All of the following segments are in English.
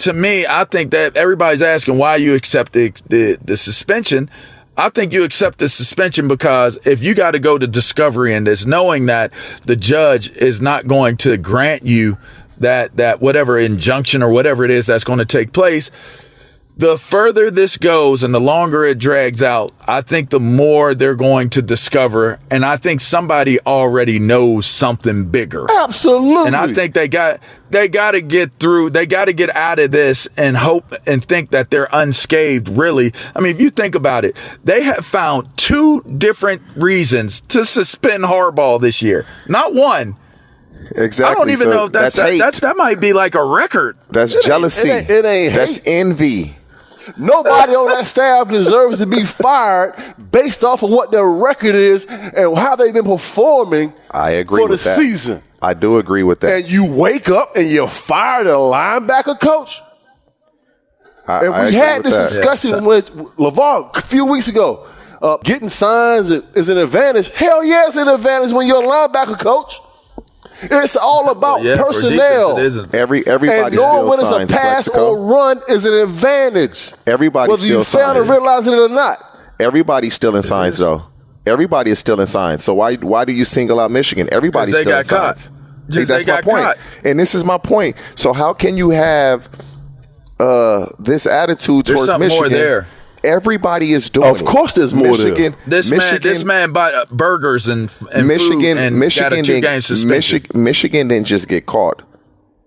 to me, I think that everybody's asking why you accept the suspension. I think you accept the suspension because if you got to go to discovery in this, knowing that the judge is not going to grant you that whatever injunction or whatever it is that's going to take place, the further this goes and the longer it drags out, I think the more they're going to discover. And I think somebody already knows something bigger. Absolutely. And I think they got to get through. They got to get out of this and hope and think that they're unscathed, really. I mean, if you think about it, they have found 2 different reasons to suspend Harbaugh this year. Not one. Exactly. I don't even know if that might be like a record. That's jealousy. It ain't That's envy. Nobody on that staff deserves to be fired based off of what their record is and how they've been performing. I agree for with the that. season. I do agree with that. And you wake up and you fire the linebacker coach. And we had this discussion with LaVar a few weeks ago. Getting signs is an advantage. Hell yeah, it's an advantage when you're a linebacker coach. It's all about personnel. Everybody and knowing when it's a pass or run is an advantage. Everybody still signs. Whether you fail to realize it or not. Everybody's still in signs, though. Everybody is still in signs. So why do you single out Michigan? Everybody's still in signs. That's my point. And this is my point. So how can you have this attitude towards Michigan? There's something more there. Everybody is doing it. Of course there's more there. This man bought burgers and Michigan, food and got a 2-game suspension. Michigan didn't just get caught.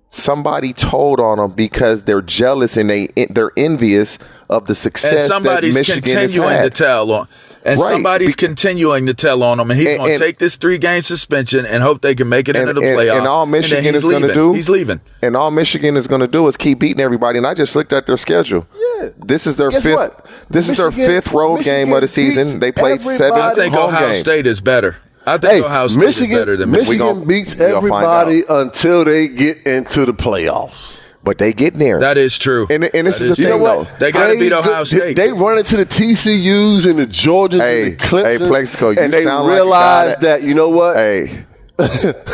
Somebody told on them because they're jealous and they're envious of the success that Michigan has had. To tell on. And somebody's continuing to tell on him, and he's going to take this 3-game suspension and hope they can make it into the playoff. And all Michigan is going to do, he's leaving. And all Michigan is going to do is keep beating everybody. And I just looked at their schedule. Yeah, this is their fifth. This is their 5th road game of the season. They played 7 I think home Ohio games. State is better. I think Ohio State is better than Michigan beats everybody until they get into the playoffs. But they get there. That is true. And this is the thing, though. They got to beat Ohio State. They run into the TCUs and the Georgias and the Clemson. Hey, Plaxico, you and they sound realize like that, you know what? Hey,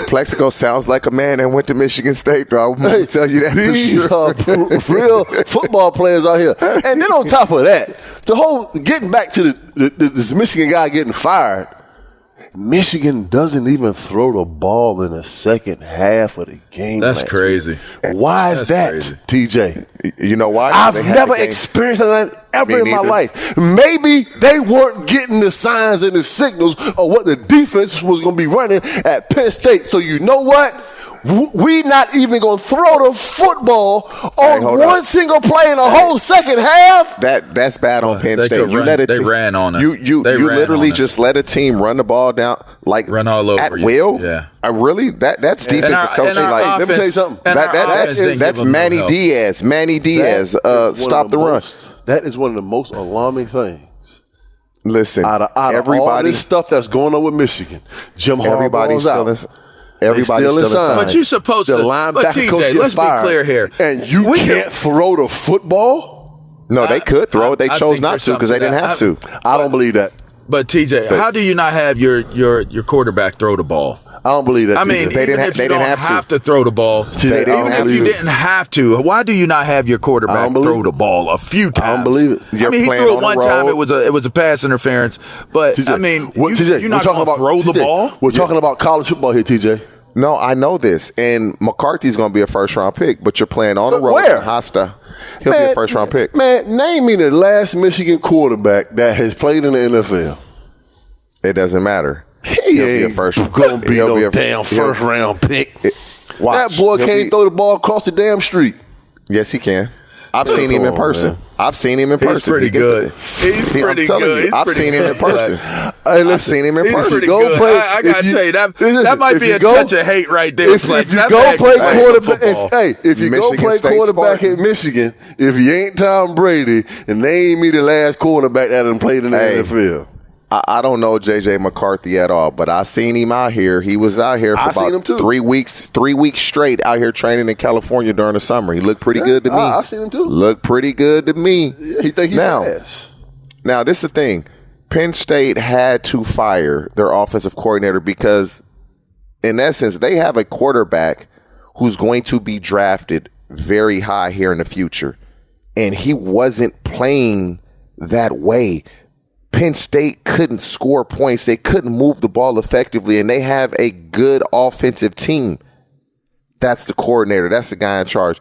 Plaxico sounds like a man that went to Michigan State, bro. I'm going to tell you that These for sure. are real football players out here. And then on top of that, the whole getting back to this Michigan guy getting fired, Michigan doesn't even throw the ball in the second half of the game. That's crazy. Why is that, crazy. TJ? You know why? I've never experienced that ever in my life. Maybe they weren't getting the signs and the signals of what the defense was going to be running at Penn State. So you know what? We not even going to throw the football on one single play in the whole second half. That's bad on Penn State. They ran on us. You literally just let a team run the ball down, like run all over at will. Yeah, really that's defensive coaching. Like, let me tell you something. That's Manny Diaz. Manny Diaz. Stop the run. That is one of the most alarming things. Listen, out of all this stuff that's going on with Michigan, Jim Harbaugh's out. Everybody's still in signs. But you're supposed to. But TJ, let's be clear here. And you can't throw the football? No, they could throw it. They chose not to because they didn't have to. I don't believe that. But TJ, how do you not have your quarterback throw the ball? I don't believe that. I mean, they didn't have to throw the ball. They even if you didn't have to, why do you not have your quarterback throw the ball a few times? I don't believe it. I mean, he threw it one time. It was a pass interference. But TJ, I mean, you're not going to throw the ball. We're talking about college football here, TJ. No, I know this. And McCarthy's going to be a first-round pick, but you're playing on the road. Where? Hostile. He'll be a first-round pick. Man, name me the last Michigan quarterback that has played in the NFL. It doesn't matter. He ain't going to be no damn first-round pick. That boy can't throw the ball across the damn street. Yes, he can. I've seen him in person. I've seen him in person. He's pretty good. He's pretty good. I've seen him in person. I've seen him in person. Pretty good. I got to tell you, that might be a touch of hate right there. If you go play quarterback, if you go play quarterback at Michigan, if you ain't Tom Brady, and they ain't me the last quarterback that done played in the NFL. I don't know J.J. McCarthy at all, but I seen him out here. He was out here for about 3 weeks straight out here training in California during the summer. He looked pretty good to me. I seen him too. Looked pretty good to me. Yeah, he think he's fast. Now, this is the thing. Penn State had to fire their offensive coordinator because, in essence, they have a quarterback who's going to be drafted very high here in the future. And he wasn't playing that way. Penn State couldn't score points. They couldn't move the ball effectively, and they have a good offensive team. That's the coordinator. That's the guy in charge.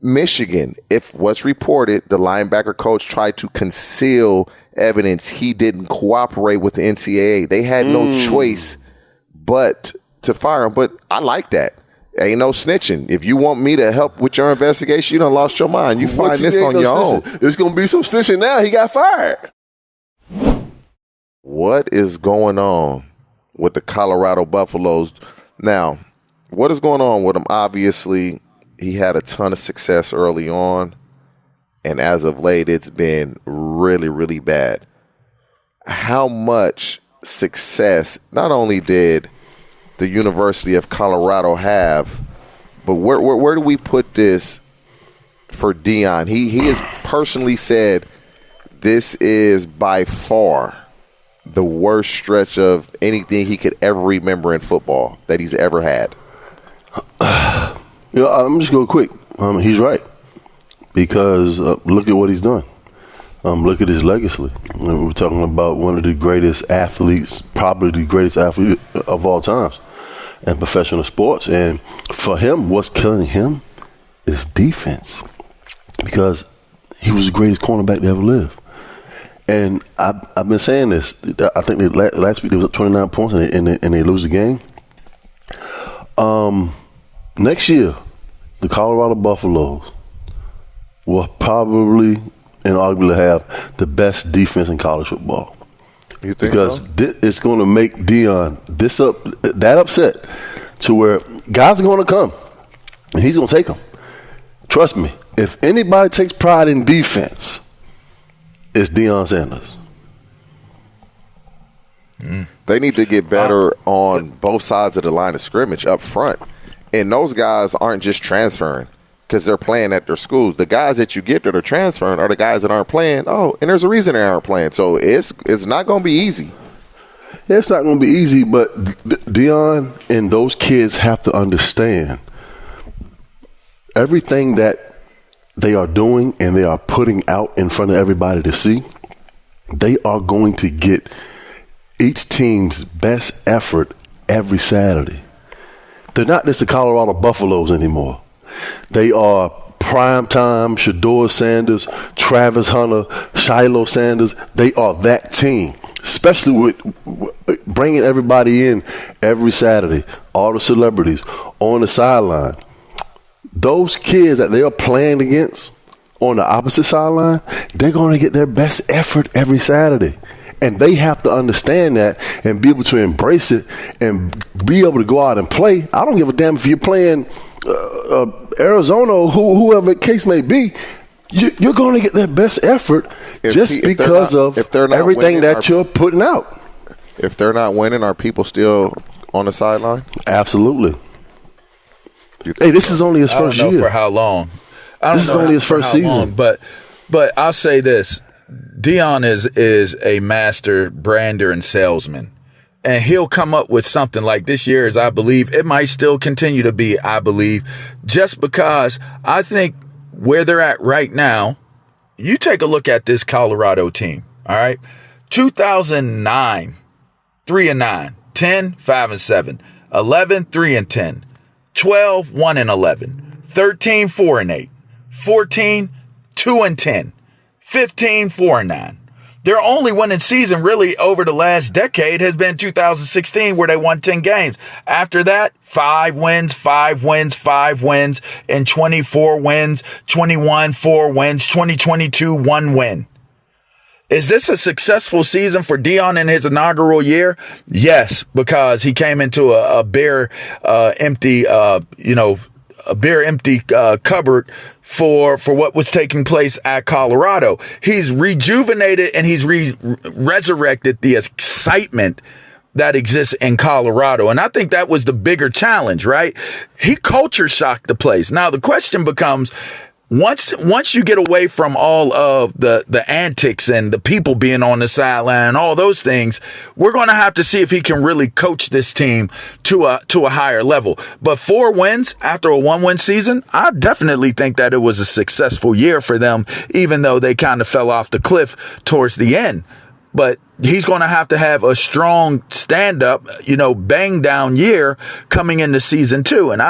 Michigan, if what's reported, the linebacker coach tried to conceal evidence. He didn't cooperate with the NCAA. They had no choice but to fire him. But I like that. Ain't no snitching. If you want me to help with your investigation, you done lost your mind. You find this on your own. There's going to be some snitching now. He got fired. What is going on with the Colorado Buffaloes? Now, what is going on with him? Obviously, he had a ton of success early on, and as of late, it's been really, really bad. How much success not only did the University of Colorado have, but where do we put this for Deion? He has personally said this is by far the worst stretch of anything he could ever remember in football that he's ever had. I'm just going quick. He's right. Because look at what he's done. Look at his legacy. We're talking about one of the greatest athletes, probably the greatest athlete of all times in professional sports. And for him, what's killing him is defense. Because he was the greatest cornerback to ever live. And I've been saying this. I think last week they was up 29 points and they lose the game. Next year, the Colorado Buffaloes will probably and arguably have the best defense in college football. You think because so? It's going to make Deion that upset to where guys are going to come and he's going to take them. Trust me, if anybody takes pride in defense, it's Deion Sanders. They need to get better on both sides of the line of scrimmage up front. And those guys aren't just transferring because they're playing at their schools. The guys that you get that are transferring are the guys that aren't playing. Oh, and there's a reason they aren't playing. So it's not going to be easy. Yeah, it's not going to be easy, but Deion and those kids have to understand everything that they are doing and they are putting out in front of everybody to see. They are going to get each team's best effort every Saturday. They're not just the Colorado Buffaloes anymore. They are primetime Shedeur Sanders, Travis Hunter, Shiloh Sanders. They are that team, especially with bringing everybody in every Saturday, all the celebrities on the sideline. Those kids that they are playing against on the opposite sideline, they're going to get their best effort every Saturday. And they have to understand that and be able to embrace it and be able to go out and play. I don't give a damn if you're playing Arizona or whoever the case may be. You're going to get their best effort because of everything that you're putting out. If they're not winning, are people still on the sideline? Absolutely. Hey, this is only his first year. I don't know for how long. This is only his first season. But I'll say this. Deion is a master brander and salesman, and he'll come up with something like this year, as I believe it might still continue to be, I believe, just because I think where they're at right now, you take a look at this Colorado team. All right. 2009, 3-9, 10, 5-7, 11, 3-10, 12, 1-11, 13, 4-8, 14, 2-10. 15, 4-9. Their only winning season really over the last decade has been 2016 where they won 10 games. After that, 5 wins, 5 wins, 5 wins, and 24 wins, 21, 4 wins, 2022, 1 win. Is this a successful season for Deion in his inaugural year? Yes, because he came into a bare empty cupboard for what was taking place at Colorado. He's rejuvenated and he's resurrected the excitement that exists in Colorado. And I think that was the bigger challenge, right? He culture shocked the place. Now the question becomes, once you get away from all of the antics and the people being on the sideline and all those things, we're going to have to see if he can really coach this team to a higher level. But 4 wins after a 1-win season, I definitely think that it was a successful year for them, even though they kind of fell off the cliff towards the end. But he's going to have a strong stand-up, bang down year coming into season 2. And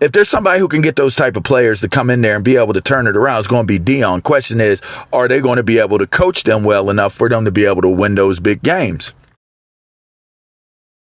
if there's somebody who can get those type of players to come in there and be able to turn it around, it's going to be Deion. Question is, are they going to be able to coach them well enough for them to be able to win those big games?